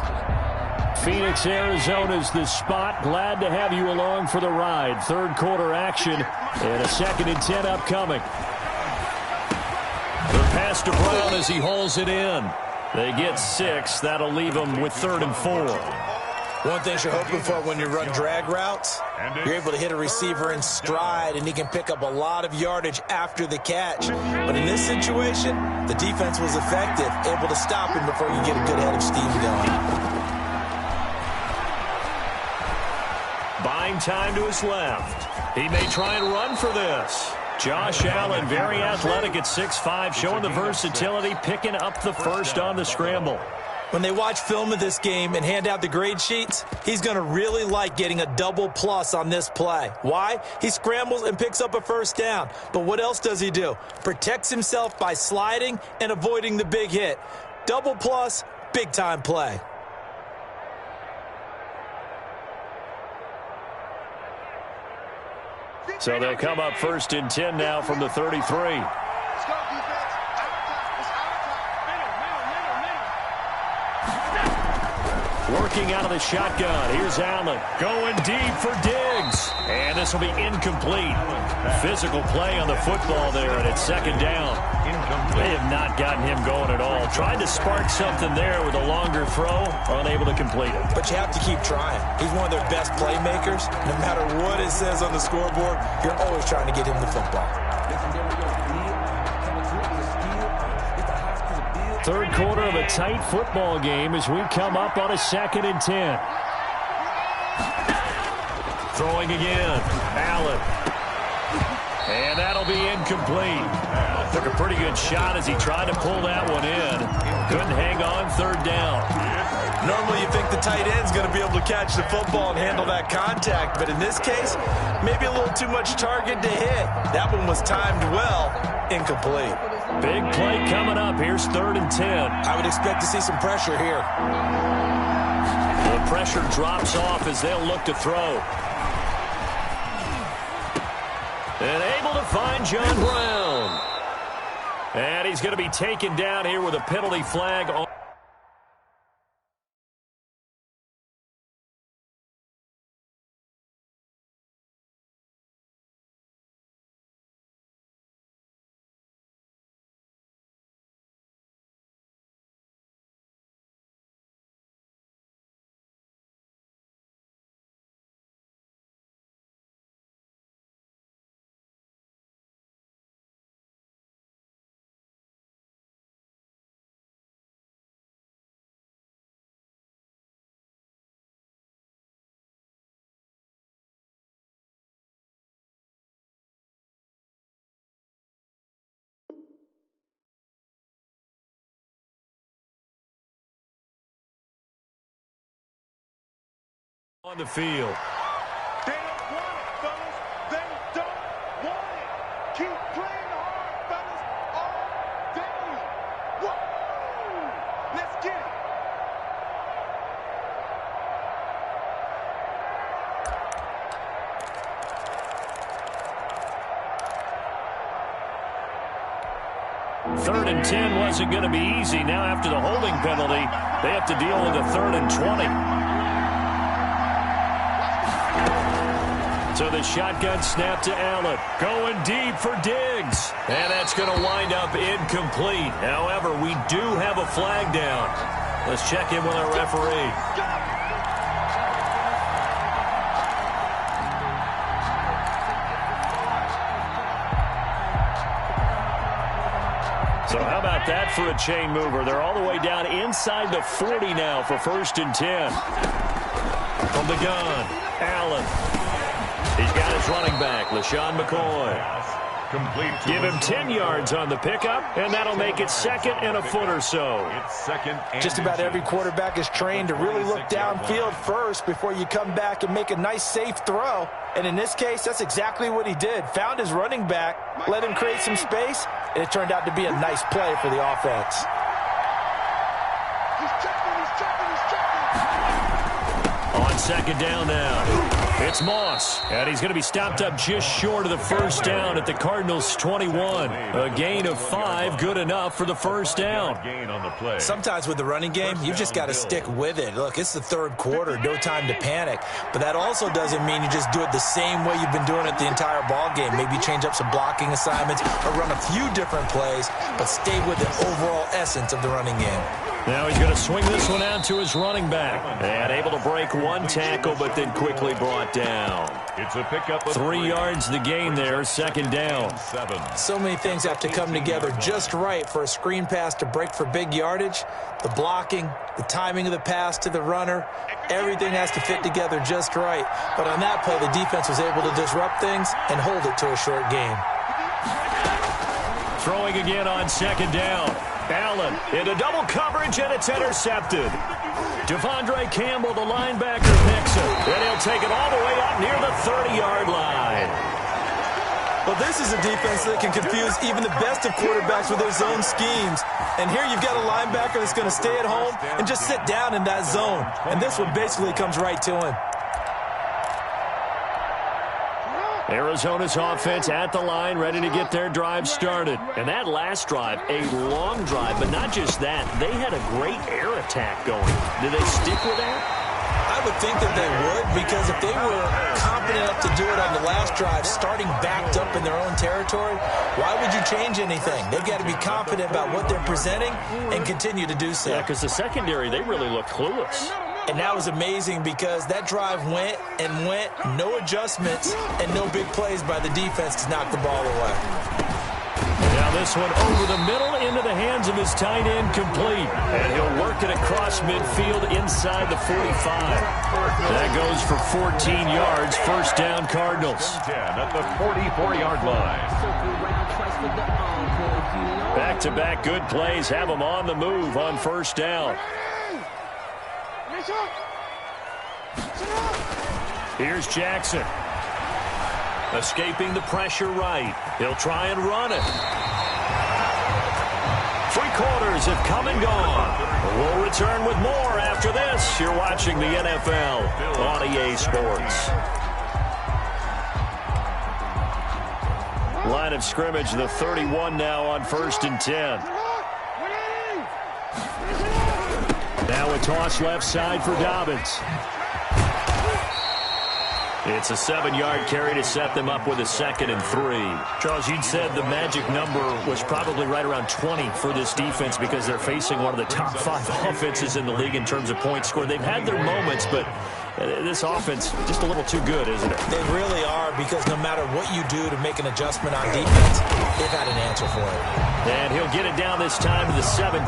Phoenix, Arizona's the spot. Glad to have you along for the ride. Third quarter action and a 2nd and 10 upcoming. The pass to Brown as he hauls it in. They get 6. That'll leave them with 3rd and 4. One thing you're hoping for when you run drag routes, you're able to hit a receiver in stride, and he can pick up a lot of yardage after the catch. But in this situation, the defense was effective, able to stop him before you get a good head of steam going. Buying time to his left. He may try and run for this. Josh Allen, very athletic at 6'5", showing the versatility, picking up the first on the scramble. When they watch film of this game and hand out the grade sheets, he's going to really like getting a double plus on this play. Why? He scrambles and picks up a first down. But what else does he do? Protects himself by sliding and avoiding the big hit. Double plus, big-time play. So they'll come up 1st and 10 now from the 33. Let's go, defense. It's Working out of the shotgun. Here's Allen. Going deep for Diggs. And this will be incomplete. Physical play on the football there, and it's 2nd down. They have not gotten him going at all. Tried to spark something there with a longer throw. Unable to complete it. But you have to keep trying. He's one of their best playmakers. No matter what it says on the scoreboard, you're always trying to get him the football. Third quarter of a tight football game as we come up on a 2nd and 10. Throwing again. Allen. And that'll be incomplete. Took a pretty good shot as he tried to pull that one in. Couldn't hang on, 3rd down. Normally you think the tight end's going to be able to catch the football and handle that contact, but in this case, maybe a little too much target to hit. That one was timed well, incomplete. Big play coming up. Here's 3rd and 10. I would expect to see some pressure here. The pressure drops off as they'll look to throw. And able to find John Brown. And he's going to be taken down here with a penalty flag on. On the field. They don't want it, fellas. They don't want it. Keep playing hard, fellas, all day. Whoa! Let's get it. Third and 10 wasn't going to be easy. Now after the holding penalty, they have to deal with a 3rd and 20. So the shotgun snap to Allen. Going deep for Diggs. And that's going to wind up incomplete. However, we do have a flag down. Let's check in with our referee. So how about that for a chain mover? They're all the way down inside the 40 now for 1st and 10. From the gun, Allen. He's got his running back, LaShawn McCoy. Give him 10 yards on the pickup, and that'll make it 2nd and a foot or so. Just about every quarterback is trained to really look downfield first before you come back and make a nice, safe throw. And in this case, that's exactly what he did. Found his running back, let him create some space, and it turned out to be a nice play for the offense. He's checking. On 2nd down now. It's Moss, and he's going to be stopped up just short of the first down at the Cardinals' 21. A gain of 5, good enough for the first down. Sometimes with the running game, you've just got to stick with it. Look, it's the 3rd quarter, no time to panic. But that also doesn't mean you just do it the same way you've been doing it the entire ball game. Maybe change up some blocking assignments or run a few different plays, but stay with the overall essence of the running game. Now he's going to swing this one out to his running back. And able to break one tackle, but then quickly brought down. It's a pickup of 3 yards the gain there, second down. 7. So many things have to come together just right for a screen pass to break for big yardage. The blocking, the timing of the pass to the runner, everything has to fit together just right. But on that play, the defense was able to disrupt things and hold it to a short gain. Throwing again on second down. Allen into double coverage, and it's intercepted. Devondre Campbell, the linebacker, picks it. And he'll take it all the way up near the 30-yard line. Well, this is a defense that can confuse even the best of quarterbacks with their zone schemes. And here you've got a linebacker that's going to stay at home and just sit down in that zone. And this one basically comes right to him. Arizona's offense at the line, ready to get their drive started. And that last drive, a long drive, but not just that. They had a great air attack going. Did they stick with that? I would think that they would, because if they were confident enough to do it on the last drive, starting backed up in their own territory, why would you change anything? They've got to be confident about what they're presenting and continue to do so. Yeah, because the secondary, they really look clueless. And that was amazing because that drive went and went, no adjustments, and no big plays by the defense to knock the ball away. Now this one over the middle into the hands of his tight end, complete. And he'll work it across midfield inside the 45. That goes for 14 yards, first down Cardinals. 10 at the 44-yard line. Back-to-back good plays have them on the move on first down. Here's Jackson. Escaping the pressure right. He'll try and run it. 3 quarters have come and gone. We'll return with more after this. You're watching the NFL on EA Sports. Line of scrimmage, the 31 now on 1st and 10. Now a toss left side for Dobbins. It's a 7-yard carry to set them up with a 2nd and 3. Charles, you'd said the magic number was probably right around 20 for this defense because they're facing one of the top 5 offenses in the league in terms of points scored. They've had their moments, but this offense just a little too good, isn't it? They really are, because no matter what you do to make an adjustment on defense, they've had an answer for it. And he'll get it down this time to the 17.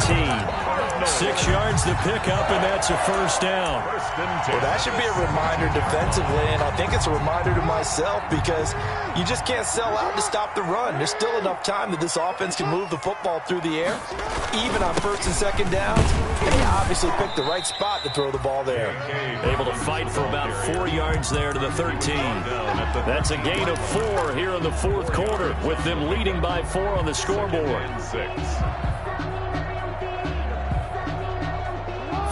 6 yards to pick up, and that's a first down. Well, that should be a reminder defensively, and I think it's a reminder to myself, because you just can't sell out to stop the run. There's still enough time that this offense can move the football through the air, even on 1st and 2nd downs, and they obviously picked the right spot to throw the ball there. Able to fight for about 4 yards there to the 13. That's a gain of 4 here in the 4th quarter, with them leading by 4 on the scoreboard. 6.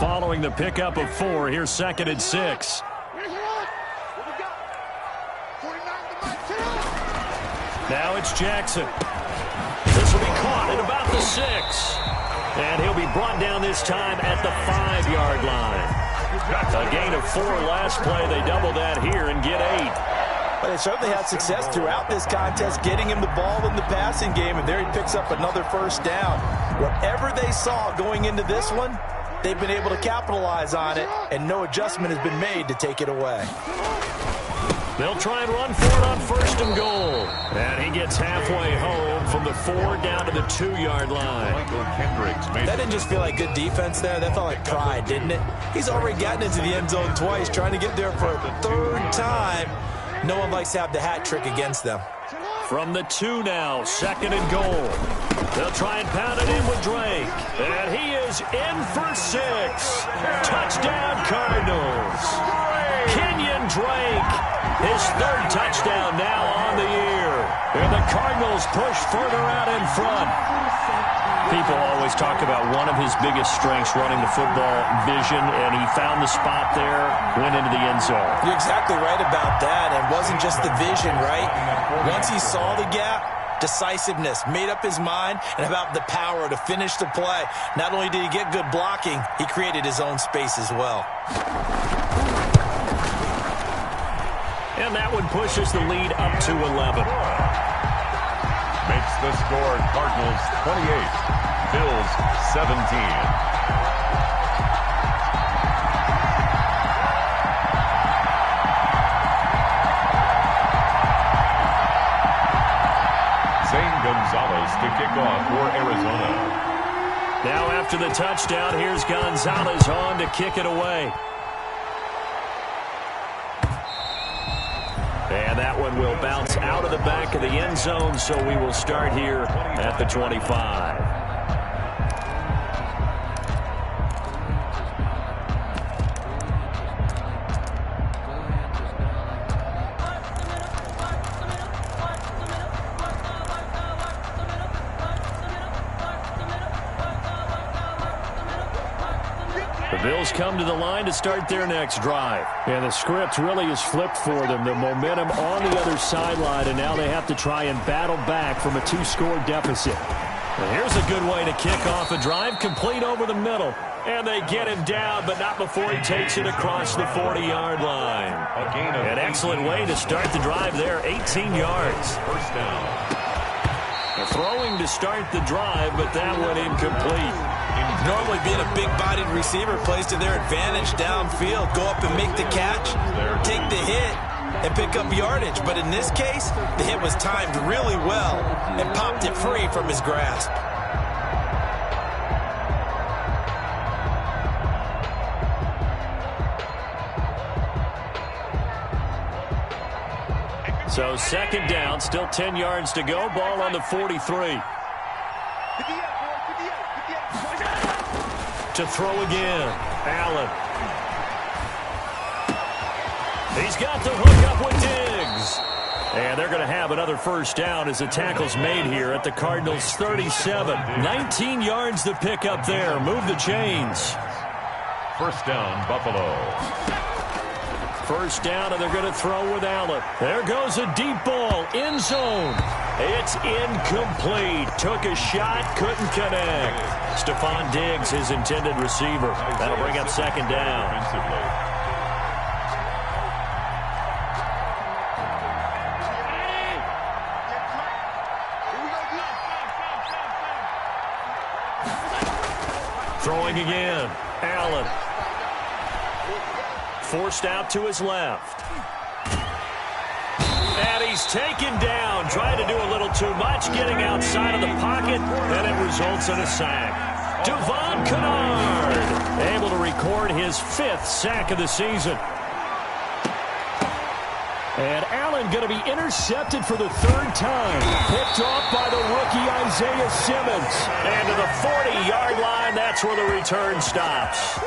Following the pickup of 4, here's 2nd and 6. Now it's Jackson. This will be caught at about the 6. And he'll be brought down this time at the 5-yard line. A gain of 4 last play. They double that here and get 8. But they certainly had success throughout this contest, getting him the ball in the passing game, and there he picks up another first down. Whatever they saw going into this one, they've been able to capitalize on it, and no adjustment has been made to take it away. They'll try and run for it on 1st and goal. And he gets halfway home from the 4 down to the 2-yard line. That didn't just feel like good defense there. That felt like pride, didn't it? He's already gotten into the end zone twice, trying to get there for a 3rd time. No one likes to have the hat trick against them. From the 2 now, 2nd and goal. They'll try and pound it in with Drake. And he is in for 6. Touchdown, Cardinals. Kenyon Drake, his 3rd touchdown now on the year. And the Cardinals push further out in front. People always talk about one of his biggest strengths, running the football, vision, and he found the spot there, went into the end zone. You're exactly right about that. It wasn't just the vision, right? Once he saw the gap, decisiveness, made up his mind, and about the power to finish the play. Not only did he get good blocking, he created his own space as well. And that one pushes the lead up to 11. Makes the score Cardinals 28, Bills 17. Zane Gonzalez to kick off for Arizona. Now after the touchdown, here's Gonzalez on to kick it away. And that one will bounce out of the back of the end zone, so we will start here at the 25. The Bills come to the line to start their next drive. And the script really is flipped for them. The momentum on the other sideline, and now they have to try and battle back from a 2-score deficit. And here's a good way to kick off a drive, complete over the middle. And they get him down, but not before he takes it across the 40-yard line. An excellent way to start the drive there, 18 yards. First down. Throwing to start the drive, but that one incomplete. Normally being a big-bodied receiver plays to their advantage downfield. Go up and make the catch, take the hit, and pick up yardage. But in this case, the hit was timed really well and popped it free from his grasp. So second down, still 10 yards to go. Ball on the 43. To throw again, Allen. He's got the hook up with Diggs. And they're going to have another first down as the tackle's made here at the Cardinals' 37. 19 yards to pick up there. Move the chains. First down, Buffalo. First down, and they're going to throw with Allen. There goes a deep ball, end zone. It's incomplete. Took a shot, couldn't connect. Stephon Diggs, his intended receiver. That'll bring up second down. Throwing again, Allen. Forced out to his left. And he's taken down, trying to do a little too much, getting outside of the pocket, and it results in a sack. Devon Kennard able to record his 5th sack of the season. And Allen going to be intercepted for the 3rd time. Picked off by the rookie Isaiah Simmons. And to the 40-yard line, that's where the return stops.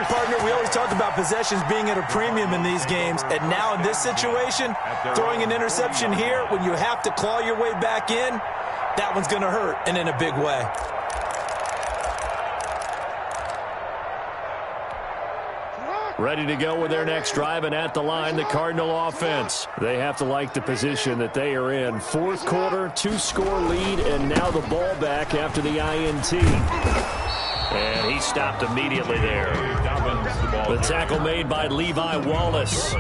Partner, we always talk about possessions being at a premium in these games, and now in this situation, throwing an interception here when you have to claw your way back in, that one's going to hurt, and in a big way. Ready to go with their next drive, and at the line, the Cardinal offense. They have to like the position that they are in. 4th quarter, 2-score lead, and now the ball back after the INT. And he stopped immediately there. The tackle made by Levi Wallace.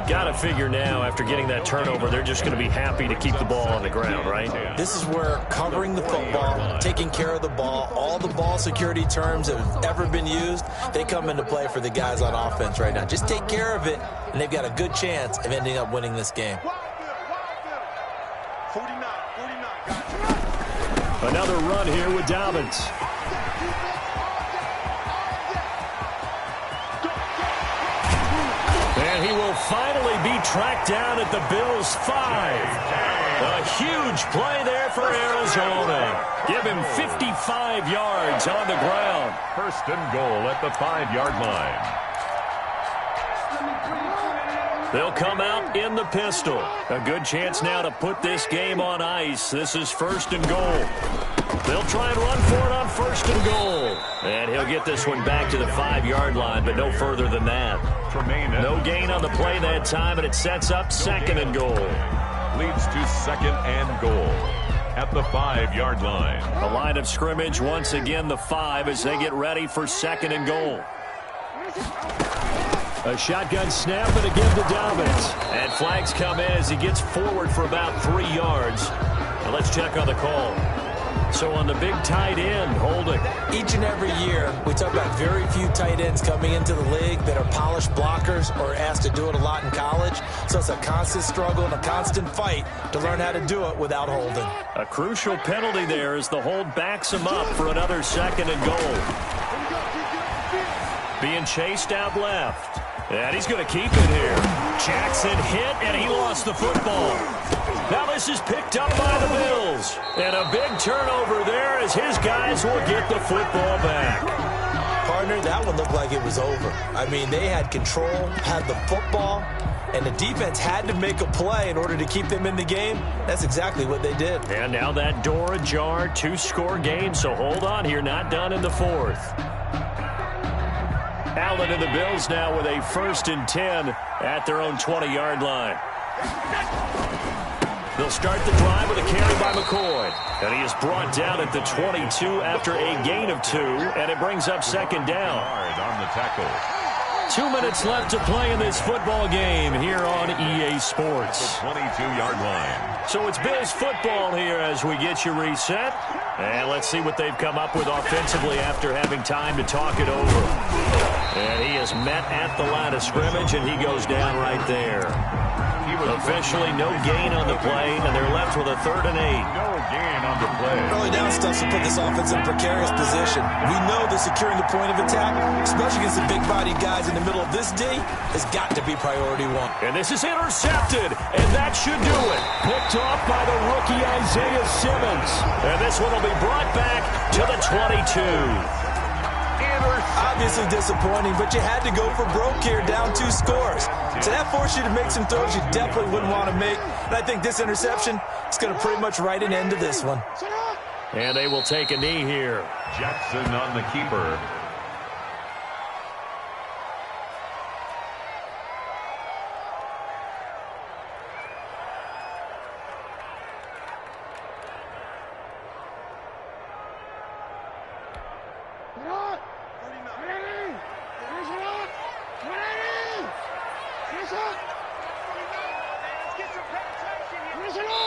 Got to figure now, after getting that turnover, they're just going to be happy to keep the ball on the ground, right? This is where covering the football, taking care of the ball, all the ball security terms that have ever been used, they come into play for the guys on offense right now. Just take care of it, and they've got a good chance of ending up winning this game. 49. Another run here with Dobbins. And he will finally be tracked down at the Bills' 5. A huge play there for Arizona. Give him 55 yards on the ground. First and goal at the 5-yard line. They'll come out in the pistol. A good chance now to put this game on ice. This is first and goal. They'll try and run for it on first and goal. And he'll get this one back to the 5-yard line, but no further than that. No gain on the play that time, and it sets up second and goal. Leads to second and goal at the 5-yard line. The line of scrimmage once again the 5 as they get ready for second and goal. A shotgun snap and again to Dobbins. And flags come in as he gets forward for about 3 yards. And let's check on the call. So on the big tight end, holding. Each and every year, we talk about very few tight ends coming into the league that are polished blockers or asked to do it a lot in college. So it's a constant struggle and a constant fight to learn how to do it without holding. A crucial penalty there as the hold backs him up for another 2nd and goal. Being chased out left. And he's going to keep it here. Jackson hit, and he lost the football. Now this is picked up by the Bills. And a big turnover there as his guys will get the football back. Partner, that one looked like it was over. I mean, they had control, had the football, and the defense had to make a play in order to keep them in the game. That's exactly what they did. And now that door ajar, 2-score game, so hold on here, not done in the 4th. Allen and the Bills now with a 1st and 10 at their own 20-yard line. They'll start the drive with a carry by McCoy. And he is brought down at the 22 after a gain of 2, and it brings up 2nd down. On the tackle. 2 minutes left to play in this football game here on EA Sports. 22-yard line. So it's Bills football here as we get you reset. And let's see what they've come up with offensively after having time to talk it over. And he is met at the line of scrimmage, and he goes down right there. Officially no gain on the play, and they're left with a 3rd and 8. No gain on the play. Early down stuff to put this offense in a precarious position. We know that securing the point of attack, especially against the big-bodied guys in the middle of this D, has got to be priority 1. And this is intercepted, and that should do it. Picked off by the rookie Isaiah Simmons. And this one will be brought back to the 22. Obviously disappointing, but you had to go for broke here, down 2 scores. So that forced you to make some throws you definitely wouldn't want to make. And I think this interception is going to pretty much write an end to this one. And they will take a knee here. Jackson on the keeper.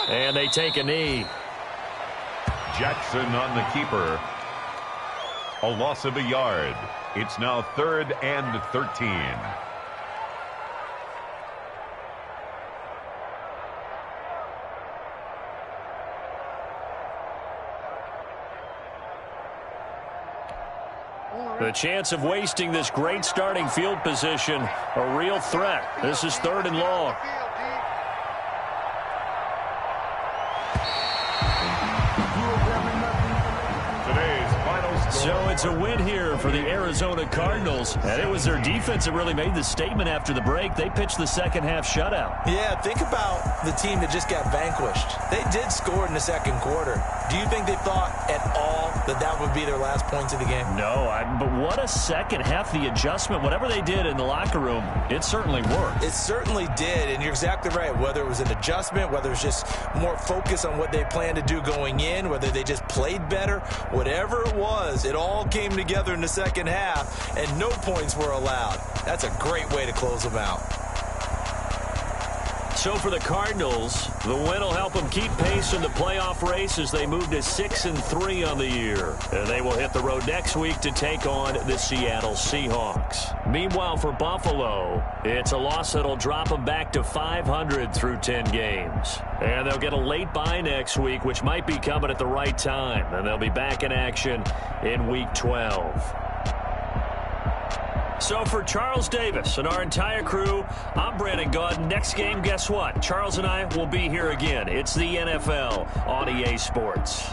And they take a knee. Jackson on the keeper. A loss of a yard. It's now 3rd and 13. The chance of wasting this great starting field position, a real threat. This is 3rd and long. So it's a win here for the Arizona Cardinals. And it was their defense that really made the statement after the break. They pitched the 2nd half shutout. Yeah, think about the team that just got vanquished. They did score in the 2nd quarter. Do you think they thought at all that that would be their last points of the game? No, but what a 2nd half. The adjustment, whatever they did in the locker room, it certainly worked. It certainly did, and you're exactly right. Whether it was an adjustment, whether it was just more focus on what they planned to do going in, whether they just played better, whatever it was, it all came together in the 2nd half, and no points were allowed. That's a great way to close them out. So for the Cardinals, the win will help them keep pace in the playoff race as they move to 6-3 on the year. And they will hit the road next week to take on the Seattle Seahawks. Meanwhile, for Buffalo, it's a loss that'll drop them back to 500 through 10 games. And they'll get a late bye next week, which might be coming at the right time. And they'll be back in action in Week 12. So for Charles Davis and our entire crew, I'm Brandon Gaudin. Next game, guess what? Charles and I will be here again. It's the NFL on EA Sports.